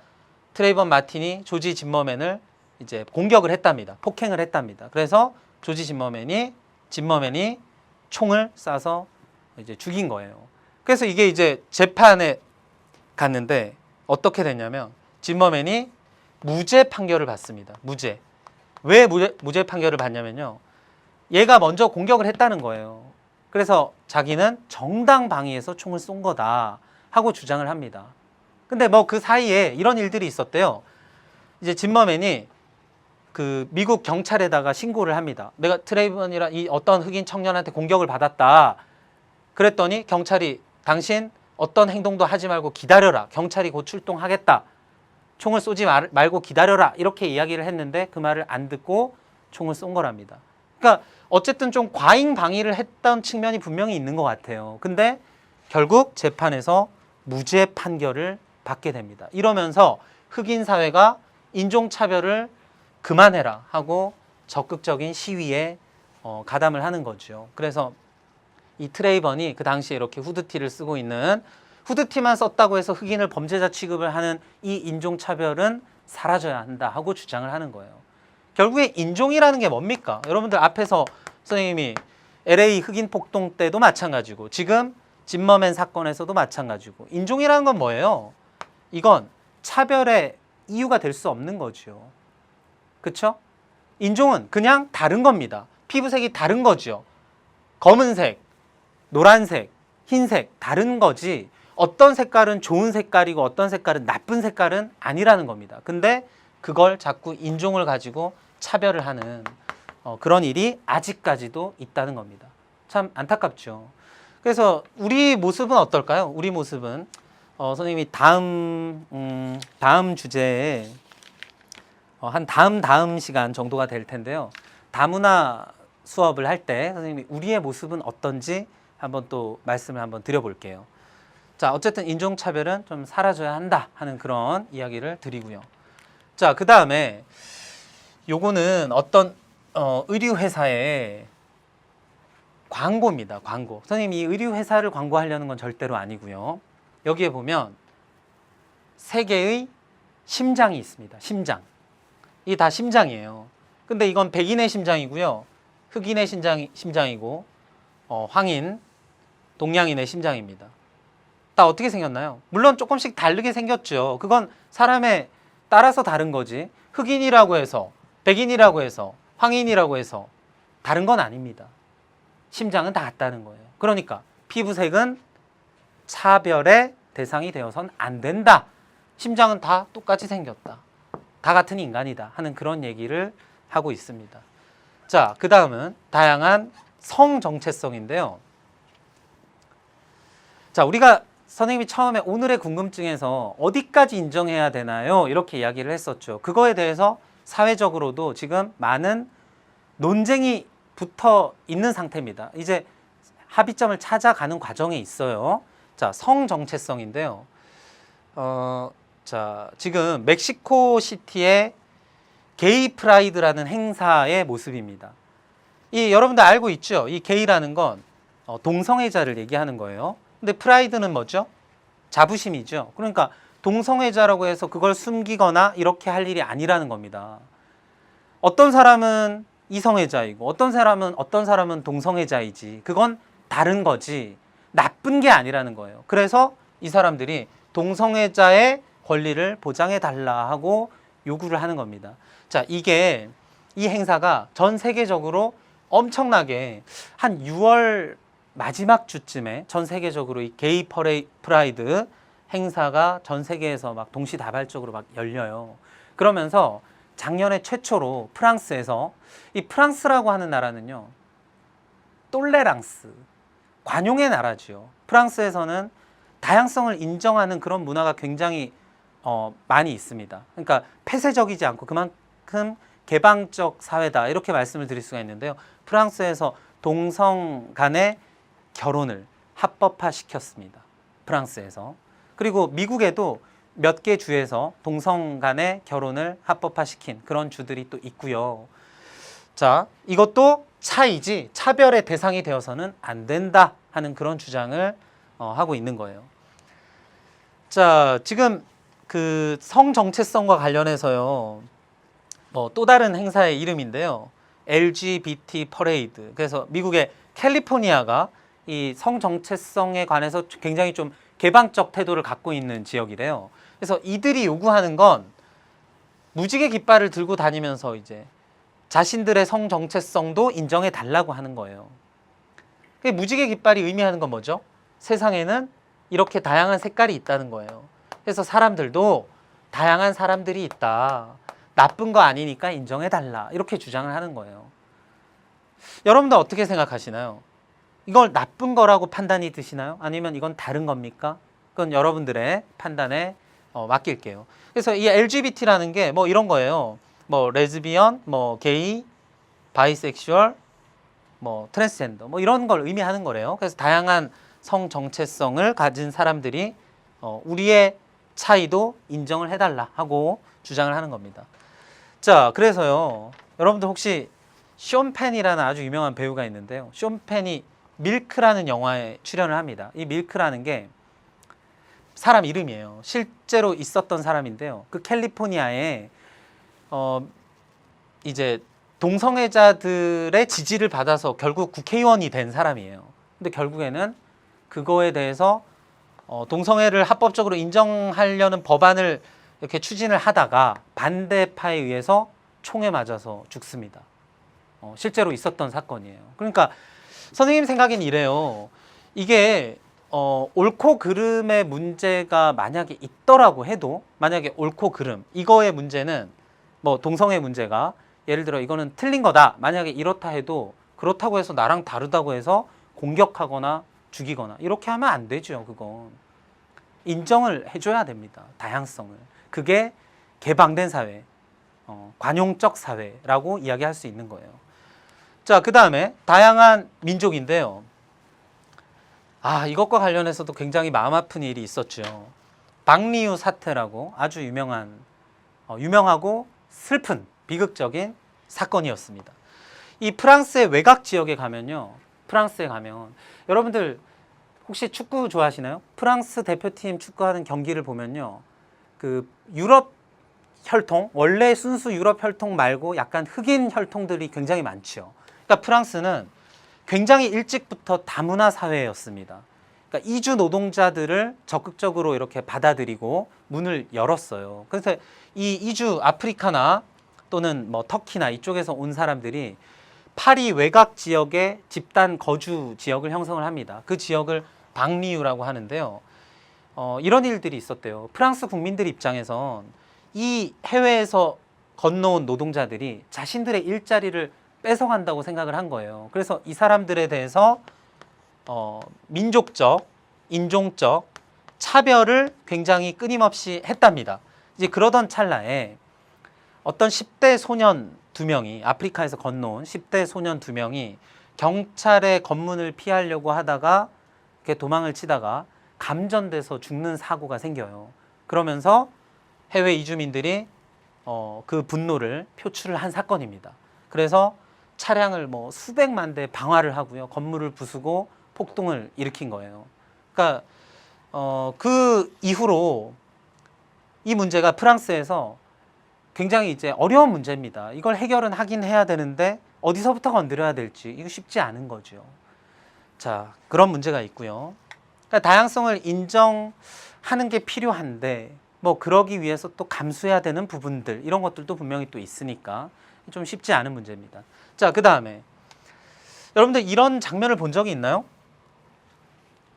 트레이번 마틴이 조지 진머맨을 이제 공격을 했답니다. 폭행을 했답니다. 그래서 조지 진머맨이 총을 쏴서 이제 죽인 거예요. 그래서 이게 이제 재판에 갔는데 어떻게 됐냐면 진머맨이 무죄 판결을 받습니다. 무죄. 왜 무죄 판결을 받냐면요. 얘가 먼저 공격을 했다는 거예요. 그래서 자기는 정당방위에서 총을 쏜 거다 하고 주장을 합니다. 근데 뭐 그 사이에 이런 일들이 있었대요. 이제 진머맨이 그 미국 경찰에다가 신고를 합니다. 내가 트레이번이라 이 어떤 흑인 청년한테 공격을 받았다. 그랬더니 경찰이 당신 어떤 행동도 하지 말고 기다려라. 경찰이 곧 출동하겠다. 총을 쏘지 말고 기다려라. 이렇게 이야기를 했는데 그 말을 안 듣고 총을 쏜 거랍니다. 그러니까 어쨌든 좀 과잉 방위를 했던 측면이 분명히 있는 것 같아요. 근데 결국 재판에서 무죄 판결을 받게 됩니다. 이러면서 흑인 사회가 인종차별을 그만해라 하고 적극적인 시위에 가담을 하는 거죠. 그래서 이 트레이번이 그 당시에 이렇게 후드티를 쓰고 있는 후드티만 썼다고 해서 흑인을 범죄자 취급을 하는 이 인종차별은 사라져야 한다 하고 주장을 하는 거예요. 결국에 인종이라는 게 뭡니까? 여러분들 앞에서 선생님이 LA 흑인 폭동 때도 마찬가지고 지금 진머맨 사건에서도 마찬가지고 인종이라는 건 뭐예요? 이건 차별의 이유가 될 수 없는 거죠. 그렇죠? 인종은 그냥 다른 겁니다. 피부색이 다른 거죠. 검은색, 노란색, 흰색 다른 거지 어떤 색깔은 좋은 색깔이고 어떤 색깔은 나쁜 색깔은 아니라는 겁니다. 근데 그걸 자꾸 인종을 가지고 차별을 하는 그런 일이 아직까지도 있다는 겁니다. 참 안타깝죠. 그래서 우리 모습은 어떨까요? 우리 모습은 선생님이 다음 주제에 한 다음 시간 정도가 될 텐데요. 다문화 수업을 할 때 선생님이 우리의 모습은 어떤지 한번 또 말씀을 한번 드려볼게요. 자, 어쨌든 인종차별은 좀 사라져야 한다 하는 그런 이야기를 드리고요. 자, 그 다음에 요거는 어떤 의류회사의 광고입니다. 광고. 선생님이 이 의류회사를 광고하려는 건 절대로 아니고요. 여기에 보면 세 개의 심장이 있습니다. 심장. 이게 다 심장이에요. 근데 이건 백인의 심장이고요. 흑인의 심장이고 황인, 동양인의 심장입니다. 다 어떻게 생겼나요? 물론 조금씩 다르게 생겼죠. 그건 사람에 따라서 다른 거지. 흑인이라고 해서, 백인이라고 해서, 황인이라고 해서 다른 건 아닙니다. 심장은 다 같다는 거예요. 그러니까 피부색은 차별의 대상이 되어선 안 된다. 심장은 다 똑같이 생겼다. 다 같은 인간이다 하는 그런 얘기를 하고 있습니다. 자, 그 다음은 다양한 성 정체성인데요. 자, 우리가 선생님이 처음에 오늘의 궁금증에서 어디까지 인정해야 되나요? 이렇게 이야기를 했었죠. 그거에 대해서 사회적으로도 지금 많은 논쟁이 붙어 있는 상태입니다. 이제 합의점을 찾아가는 과정에 있어요. 자, 성 정체성인데요. 자, 지금 멕시코 시티의 게이 프라이드라는 행사의 모습입니다. 이 여러분들 알고 있죠? 이 게이라는 건 동성애자를 얘기하는 거예요. 근데 프라이드는 뭐죠? 자부심이죠. 그러니까 동성애자라고 해서 그걸 숨기거나 이렇게 할 일이 아니라는 겁니다. 어떤 사람은 이성애자이고 어떤 사람은 동성애자이지. 그건 다른 거지. 나쁜 게 아니라는 거예요. 그래서 이 사람들이 동성애자의 권리를 보장해 달라 하고 요구를 하는 겁니다. 자, 이 행사가 전 세계적으로 엄청나게 한 6월 마지막 주쯤에 전 세계적으로 이 게이 프라이드 행사가 전 세계에서 막 동시다발적으로 막 열려요. 그러면서 작년에 최초로 프랑스에서 이 프랑스라고 하는 나라는요, 똘레랑스, 관용의 나라지요. 프랑스에서는 다양성을 인정하는 그런 문화가 굉장히 많이 있습니다. 그러니까 폐쇄적이지 않고 그만큼 개방적 사회다 이렇게 말씀을 드릴 수가 있는데요. 프랑스에서 동성 간의 결혼을 합법화시켰습니다. 프랑스에서. 그리고 미국에도 몇 개 주에서 동성 간의 결혼을 합법화시킨 그런 주들이 또 있고요. 자, 이것도 차이지 차별의 대상이 되어서는 안 된다 하는 그런 주장을 하고 있는 거예요. 자, 지금 그 성 정체성과 관련해서요. 또 다른 행사의 이름인데요. LGBT 퍼레이드. 그래서 미국의 캘리포니아가 이 성 정체성에 관해서 굉장히 좀 개방적 태도를 갖고 있는 지역이래요. 그래서 이들이 요구하는 건 무지개 깃발을 들고 다니면서 이제 자신들의 성 정체성도 인정해 달라고 하는 거예요. 무지개 깃발이 의미하는 건 뭐죠? 세상에는 이렇게 다양한 색깔이 있다는 거예요. 그래서 사람들도 다양한 사람들이 있다. 나쁜 거 아니니까 인정해 달라. 이렇게 주장을 하는 거예요. 여러분들 어떻게 생각하시나요? 이걸 나쁜 거라고 판단이 드시나요? 아니면 이건 다른 겁니까? 그건 여러분들의 판단에 맡길게요. 그래서 이 LGBT라는 게 뭐 이런 거예요. 뭐 레즈비언, 뭐 게이, 바이섹슈얼, 뭐 트랜스젠더 뭐 이런 걸 의미하는 거래요. 그래서 다양한 성 정체성을 가진 사람들이 우리의 차이도 인정을 해달라 하고 주장을 하는 겁니다. 자, 그래서요. 여러분들 혹시 숀 펜이라는 아주 유명한 배우가 있는데요. 숀 펜이 밀크라는 영화에 출연을 합니다. 이 밀크라는 게 사람 이름이에요. 실제로 있었던 사람인데요. 그 캘리포니아에 이제 동성애자들의 지지를 받아서 결국 국회의원이 된 사람이에요. 근데 결국에는 그거에 대해서 동성애를 합법적으로 인정하려는 법안을 이렇게 추진을 하다가 반대파에 의해서 총에 맞아서 죽습니다. 실제로 있었던 사건이에요. 그러니까 선생님 생각엔 이래요. 이게 옳고 그름의 문제가 만약에 있더라고 해도 만약에 옳고 그름 이거의 문제는 뭐 동성애 문제가 예를 들어 이거는 틀린 거다 만약에 이렇다 해도 그렇다고 해서 나랑 다르다고 해서 공격하거나 죽이거나 이렇게 하면 안 되죠. 그건 인정을 해줘야 됩니다. 다양성을. 그게 개방된 사회, 관용적 사회라고 이야기할 수 있는 거예요. 자, 그 다음에 다양한 민족인데요. 이것과 관련해서도 굉장히 마음 아픈 일이 있었죠. 박리우 사태라고 아주 유명하고 슬픈 비극적인 사건이었습니다. 이 프랑스의 외곽 지역에 가면요. 프랑스에 가면 여러분들 혹시 축구 좋아하시나요? 프랑스 대표팀 축구하는 경기를 보면요. 그 유럽 혈통, 원래 순수 유럽 혈통 말고 약간 흑인 혈통들이 굉장히 많죠. 그러니까 프랑스는 굉장히 일찍부터 다문화 사회였습니다. 그러니까 이주 노동자들을 적극적으로 이렇게 받아들이고 문을 열었어요. 그래서 이 이주 아프리카나 또는 뭐 터키나 이쪽에서 온 사람들이 파리 외곽 지역의 집단 거주 지역을 형성을 합니다. 그 지역을 방리유라고 하는데요. 이런 일들이 있었대요. 프랑스 국민들 입장에선 이 해외에서 건너온 노동자들이 자신들의 일자리를 뺏어간다고 생각을 한 거예요. 그래서 이 사람들에 대해서 민족적, 인종적 차별을 굉장히 끊임없이 했답니다. 이제 그러던 찰나에 어떤 10대 소년 2명이 아프리카에서 건너온 10대 소년 2명이 경찰의 검문을 피하려고 하다가 이렇게 도망을 치다가 감전돼서 죽는 사고가 생겨요. 그러면서 해외 이주민들이 그 분노를 표출을 한 사건입니다. 그래서 차량을 뭐 수백만 대 방화를 하고요. 건물을 부수고 폭동을 일으킨 거예요. 그러니까 그 이후로 이 문제가 프랑스에서 굉장히 이제 어려운 문제입니다. 이걸 해결은 하긴 해야 되는데 어디서부터 건드려야 될지 이거 쉽지 않은 거죠. 자, 그런 문제가 있고요. 그러니까 다양성을 인정하는 게 필요한데 뭐 그러기 위해서 또 감수해야 되는 부분들 이런 것들도 분명히 또 있으니까 좀 쉽지 않은 문제입니다. 자, 그 다음에 여러분들 이런 장면을 본 적이 있나요?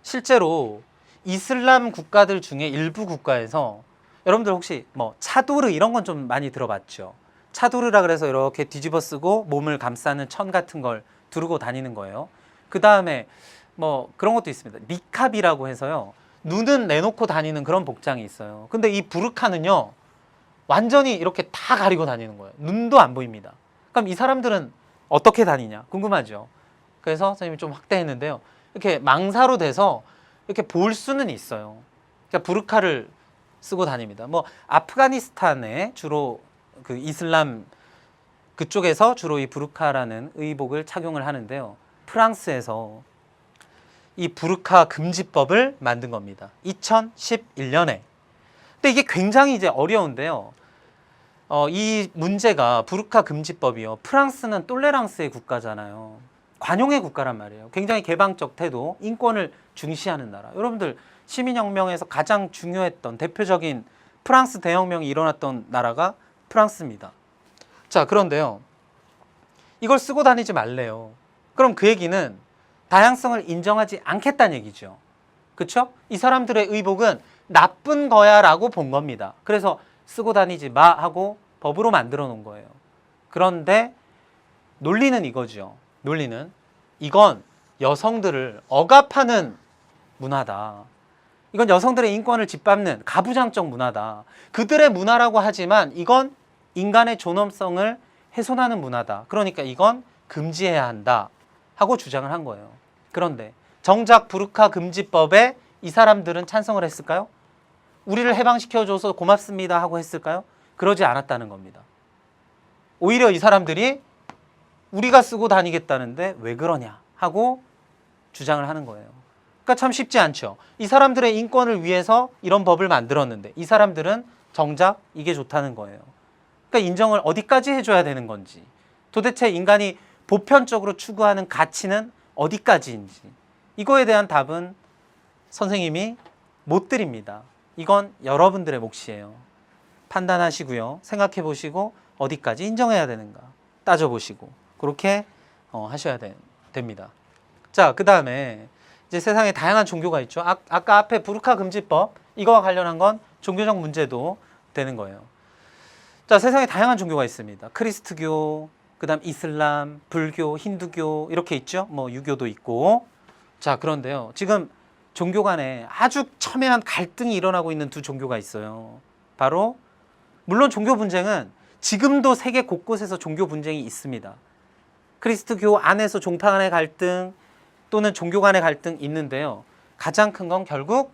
실제로 이슬람 국가들 중에 일부 국가에서 여러분들 혹시 뭐 차도르 이런 건 좀 많이 들어봤죠? 차도르라 그래서 이렇게 뒤집어 쓰고 몸을 감싸는 천 같은 걸 두르고 다니는 거예요. 그 다음에 뭐 그런 것도 있습니다. 니캅이라고 해서요. 눈은 내놓고 다니는 그런 복장이 있어요. 근데 이 부르카는요, 완전히 이렇게 다 가리고 다니는 거예요. 눈도 안 보입니다. 그럼 이 사람들은 어떻게 다니냐? 궁금하죠? 그래서 선생님이 좀 확대했는데요. 이렇게 망사로 돼서 이렇게 볼 수는 있어요. 그러니까 부르카를 쓰고 다닙니다. 뭐 아프가니스탄에 주로 그 이슬람 그쪽에서 주로 이 부르카라는 의복을 착용을 하는데요. 프랑스에서 이 부르카 금지법을 만든 겁니다. 2011년에. 근데 이게 굉장히 이제 어려운데요. 이 문제가 부르카 금지법이요. 프랑스는 똘레랑스의 국가잖아요. 관용의 국가란 말이에요. 굉장히 개방적 태도, 인권을 중시하는 나라. 여러분들 시민혁명에서 가장 중요했던 대표적인 프랑스 대혁명이 일어났던 나라가 프랑스입니다. 자, 그런데요. 이걸 쓰고 다니지 말래요. 그럼 그 얘기는 다양성을 인정하지 않겠다는 얘기죠. 그렇죠? 이 사람들의 의복은 나쁜 거야 라고 본 겁니다. 그래서 쓰고 다니지 마 하고 법으로 만들어 놓은 거예요. 그런데 논리는 이거죠. 논리는 이건 여성들을 억압하는 문화다. 이건 여성들의 인권을 짓밟는 가부장적 문화다. 그들의 문화라고 하지만 이건 인간의 존엄성을 훼손하는 문화다. 그러니까 이건 금지해야 한다 하고 주장을 한 거예요. 그런데 정작 부르카 금지법에 이 사람들은 찬성을 했을까요? 우리를 해방시켜줘서 고맙습니다 하고 했을까요? 그러지 않았다는 겁니다. 오히려 이 사람들이 우리가 쓰고 다니겠다는데 왜 그러냐 하고 주장을 하는 거예요. 그러니까 참 쉽지 않죠. 이 사람들의 인권을 위해서 이런 법을 만들었는데 이 사람들은 정작 이게 좋다는 거예요. 그러니까 인정을 어디까지 해줘야 되는 건지, 도대체 인간이 보편적으로 추구하는 가치는 어디까지인지, 이거에 대한 답은 선생님이 못 드립니다. 이건 여러분들의 몫이에요. 판단하시고요. 생각해 보시고 어디까지 인정해야 되는가 따져보시고 그렇게 하셔야 됩니다. 자, 그 다음에 이제 세상에 다양한 종교가 있죠. 아까 앞에 부르카 금지법, 이거와 관련한 건 종교적 문제도 되는 거예요. 자, 세상에 다양한 종교가 있습니다. 크리스트교, 그 다음 이슬람, 불교, 힌두교 이렇게 있죠. 뭐 유교도 있고. 자, 그런데요. 지금 종교 간에 아주 첨예한 갈등이 일어나고 있는 두 종교가 있어요. 바로 물론 종교 분쟁은 지금도 세계 곳곳에서 종교 분쟁이 있습니다. 크리스트교 안에서 종파 간의 갈등 또는 종교 간의 갈등 있는데요. 가장 큰 건 결국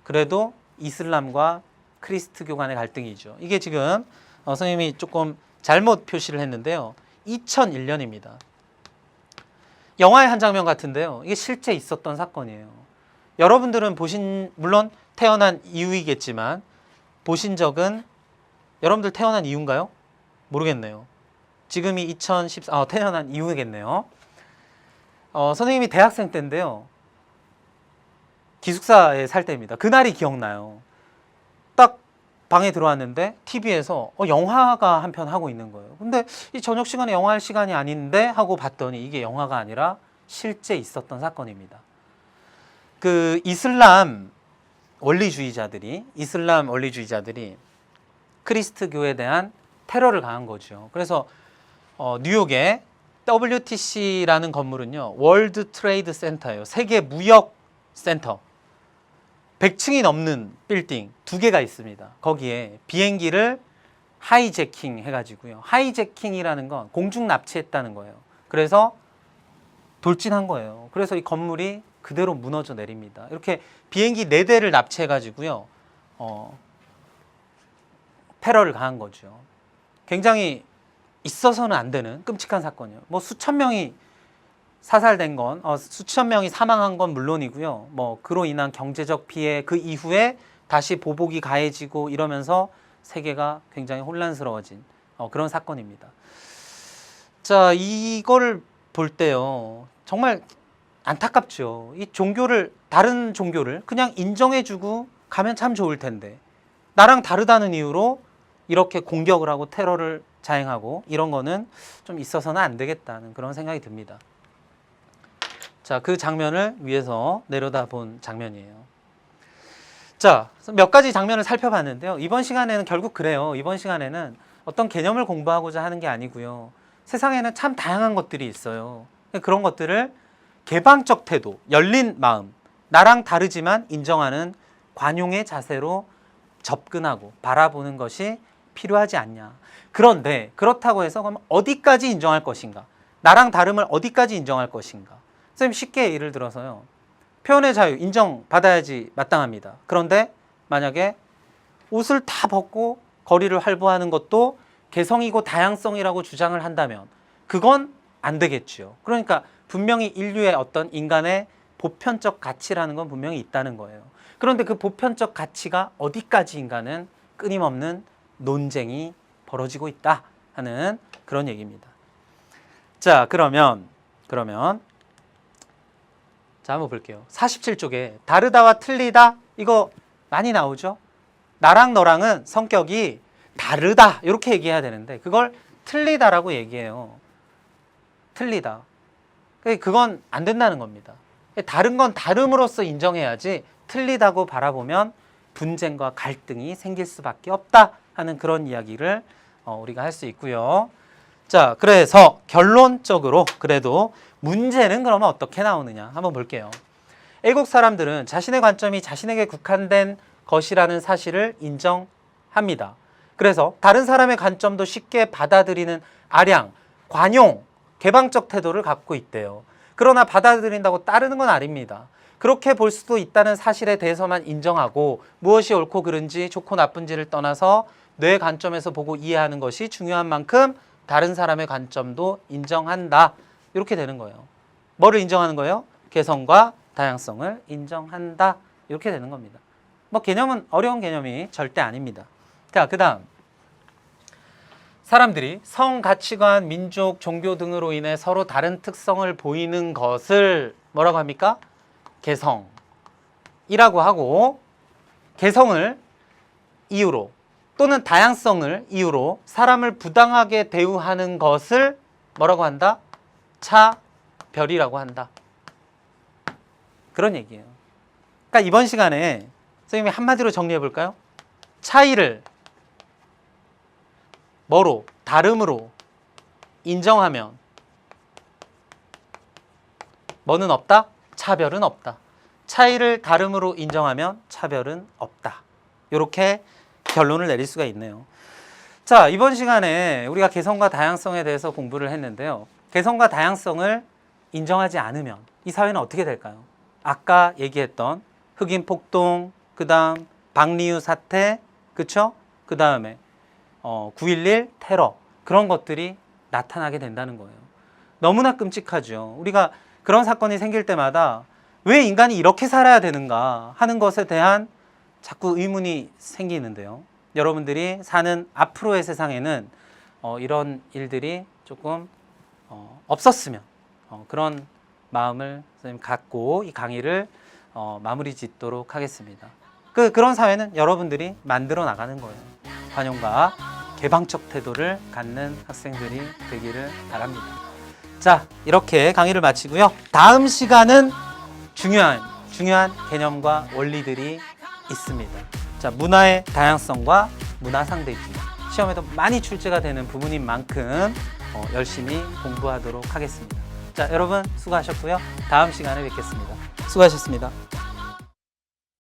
그래도 이슬람과 크리스트교 간의 갈등이죠. 이게 지금 선생님이 조금 잘못 표시를 했는데요. 2001년입니다. 영화의 한 장면 같은데요. 이게 실제 있었던 사건이에요. 여러분들은 물론 태어난 이후이겠지만 보신 적은, 여러분들 태어난 이후인가요? 모르겠네요. 지금이 태어난 이후겠네요. 선생님이 대학생 때인데요. 기숙사에 살 때입니다. 그날이 기억나요. 딱 방에 들어왔는데 TV에서 영화가 한 편 하고 있는 거예요. 근데 이 저녁 시간에 영화 할 시간이 아닌데 하고 봤더니 이게 영화가 아니라 실제 있었던 사건입니다. 그 이슬람 원리주의자들이 크리스트교에 대한 테러를 가한 거죠. 그래서 뉴욕의 WTC라는 건물은요, 월드 트레이드 센터예요. 세계 무역 센터. 100층이 넘는 빌딩 2개가 있습니다. 거기에 비행기를 하이제킹 해가지고요. 하이제킹이라는 건 공중 납치했다는 거예요. 그래서 돌진한 거예요. 그래서 이 건물이 그대로 무너져 내립니다. 이렇게 비행기 4대를 납치해가지고요. 테러를 가한 거죠. 굉장히 있어서는 안 되는 끔찍한 사건이에요. 뭐 수천 명이 사살된 건, 수천 명이 사망한 건 물론이고요. 뭐 그로 인한 경제적 피해, 그 이후에 다시 보복이 가해지고 이러면서 세계가 굉장히 혼란스러워진 그런 사건입니다. 자, 이거를 볼 때요, 정말 안타깝죠. 이 다른 종교를 그냥 인정해주고 가면 참 좋을 텐데, 나랑 다르다는 이유로 이렇게 공격을 하고 테러를 자행하고 이런 거는 좀 있어서는 안 되겠다는 그런 생각이 듭니다. 자, 그 장면을 위에서 내려다본 장면이에요. 자, 몇 가지 장면을 살펴봤는데요. 이번 시간에는 결국 그래요. 이번 시간에는 어떤 개념을 공부하고자 하는 게 아니고요. 세상에는 참 다양한 것들이 있어요. 그런 것들을 개방적 태도, 열린 마음, 나랑 다르지만 인정하는 관용의 자세로 접근하고 바라보는 것이 필요하지 않냐. 그런데 그렇다고 해서 그럼 어디까지 인정할 것인가? 나랑 다름을 어디까지 인정할 것인가? 선생님 쉽게 예를 들어서요. 표현의 자유 인정받아야지 마땅합니다. 그런데 만약에 옷을 다 벗고 거리를 활보하는 것도 개성이고 다양성이라고 주장을 한다면 그건 안 되겠죠. 그러니까 분명히 인류의 어떤 인간의 보편적 가치라는 건 분명히 있다는 거예요. 그런데 그 보편적 가치가 어디까지인가는 끊임없는 논쟁이 벌어지고 있다 하는 그런 얘기입니다. 자, 그러면 자, 한번 볼게요. 47쪽에 다르다와 틀리다 이거 많이 나오죠? 나랑 너랑은 성격이 다르다 이렇게 얘기해야 되는데 그걸 틀리다라고 얘기해요. 틀리다. 그건 안 된다는 겁니다. 다른 건 다름으로써 인정해야지 틀리다고 바라보면 분쟁과 갈등이 생길 수밖에 없다 하는 그런 이야기를 우리가 할 수 있고요. 자, 그래서 결론적으로 그래도 문제는 그러면 어떻게 나오느냐 한번 볼게요. 애국 사람들은 자신의 관점이 자신에게 국한된 것이라는 사실을 인정합니다. 그래서 다른 사람의 관점도 쉽게 받아들이는 아량, 관용, 개방적 태도를 갖고 있대요. 그러나 받아들인다고 따르는 건 아닙니다. 그렇게 볼 수도 있다는 사실에 대해서만 인정하고 무엇이 옳고 그른지 좋고 나쁜지를 떠나서 뇌 관점에서 보고 이해하는 것이 중요한 만큼 다른 사람의 관점도 인정한다. 이렇게 되는 거예요. 뭐를 인정하는 거예요? 개성과 다양성을 인정한다. 이렇게 되는 겁니다. 뭐 개념은 어려운 개념이 절대 아닙니다. 자, 그 다음 사람들이 성, 가치관, 민족, 종교 등으로 인해 서로 다른 특성을 보이는 것을 뭐라고 합니까? 개성이라고 하고 개성을 이유로 또는 다양성을 이유로 사람을 부당하게 대우하는 것을 뭐라고 한다? 차별이라고 한다. 그런 얘기예요. 그러니까 이번 시간에 선생님이 한마디로 정리해 볼까요? 차이를 뭐로? 다름으로 인정하면 뭐는 없다? 차별은 없다. 차이를 다름으로 인정하면 차별은 없다. 이렇게 결론을 내릴 수가 있네요. 자, 이번 시간에 우리가 개성과 다양성에 대해서 공부를 했는데요. 개성과 다양성을 인정하지 않으면 이 사회는 어떻게 될까요? 아까 얘기했던 흑인 폭동, 그 다음 박리우 사태, 그쵸? 그 다음에 9.11 테러 그런 것들이 나타나게 된다는 거예요. 너무나 끔찍하죠. 우리가 그런 사건이 생길 때마다 왜 인간이 이렇게 살아야 되는가 하는 것에 대한 자꾸 의문이 생기는데요. 여러분들이 사는 앞으로의 세상에는 이런 일들이 조금 없었으면 그런 마음을 선생님 갖고 이 강의를 마무리 짓도록 하겠습니다. 그런 사회는 여러분들이 만들어 나가는 거예요. 관용과 개방적 태도를 갖는 학생들이 되기를 바랍니다. 자, 이렇게 강의를 마치고요. 다음 시간은 중요한 개념과 원리들이 있습니다. 자, 문화의 다양성과 문화 상대주의. 시험에도 많이 출제가 되는 부분인 만큼 열심히 공부하도록 하겠습니다. 자, 여러분 수고하셨고요. 다음 시간에 뵙겠습니다. 수고하셨습니다.